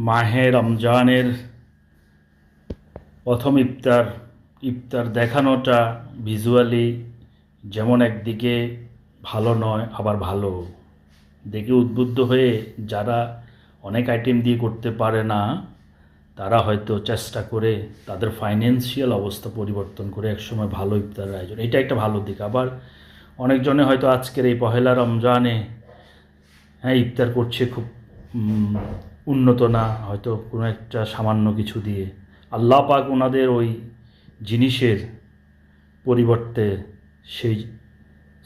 মাহে রমজানের প্রথম ইফতার দেখানোটা ভিজুয়ালি যেমন একদিকে ভালো নয়, আবার ভালো। দেখে উদ্বুদ্ধ হয়ে যারা অনেক আইটেম দিয়ে করতে পারে না, তারা হয়তো চেষ্টা করে তাদের ফাইন্যান্সিয়াল অবস্থা পরিবর্তন করে একসময় ভালো ইফতারের আয়োজন, এটা একটা ভালো দিক। আবার অনেকজনে হয়তো আজকের এই পহেলা রমজানে ইফতার করছে খুব উন্নত না, হয়তো কোনো একটা সামান্য কিছু দিয়ে। আল্লাহ পাক ওনাদের ওই জিনিসের পরিবর্তে সেই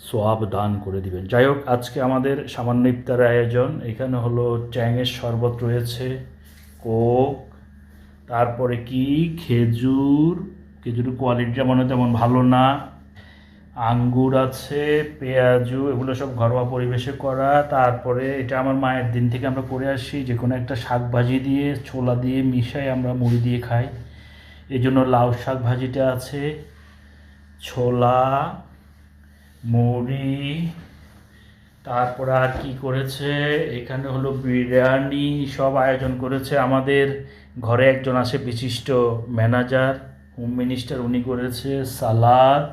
সোয়াব দান করে দিবেন। যাই হোক, আজকে আমাদের সামান্য ইফতারের আয়োজন। এখানে হলো ট্যাংয়ের শরবত রয়েছে, কোক, তারপরে কি খেজুরের কোয়ালিটিটা মনে তেমন ভালো না, আঙ্গুর আছে, পেঁয়াজু, এগুলো সব ঘরোয়া পরিবেশে করা। তারপরে এটা আমার মায়ের দিন থেকে আমরা করে আসি, যে কোনো একটা শাক ভাজি দিয়ে ছোলা দিয়ে মিশাই আমরা মুড়ি দিয়ে খাই। এই জন্য লাউ শাক ভাজিটা আছে, ছোলা, মুড়ি, তারপরে আর কি করেছে, এখানে হলো বিরিয়ানি, সব আয়োজন করেছে। আমাদের ঘরে একজন আছে বিশিষ্ট ম্যানেজার, হোম মিনিস্টার, উনি করেছে সালাদ,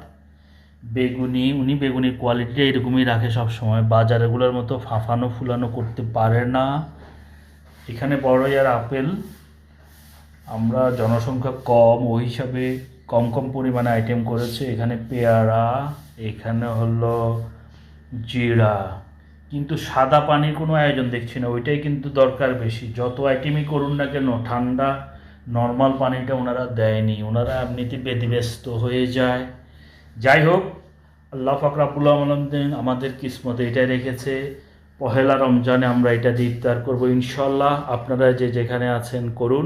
উনি বেগুনির কোয়ালিটিটা এরকমই রাখে সব সময়, বাজারগুলোর মতো ফাফানো ফুলানো করতে পারে না। এখানে বড়ই আর আপেল, আমরা জনসংখ্যা কম, ওই হিসাবে কম কম পরিমাণে আইটেম করেছে। এখানে পেয়ারা, এখানে হলো জিরা, কিন্তু সাদা পানির কোনো আয়োজন দেখছি না, ওইটাই কিন্তু দরকার বেশি। যত আইটেমই করুন না কেন, ঠান্ডা নর্মাল পানিটা ওনারা দেয়নি, ওনারা এমনিতে ব্যতিব্যস্ত হয়ে যায়। যাই হোক, আল্লাহ পাক রব্বুল আলামিন আমাদের কিসমতে এটাই রেখেছে, পহেলা রমজানে আমরা এটা দিয়ে ইফতার করবো ইনশাল্লাহ। আপনারা যে যেখানে আছেন করুন,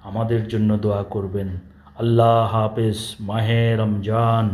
আমাদের জন্য দোয়া করবেন। আল্লাহ হাফেজ। মাহে রমজান।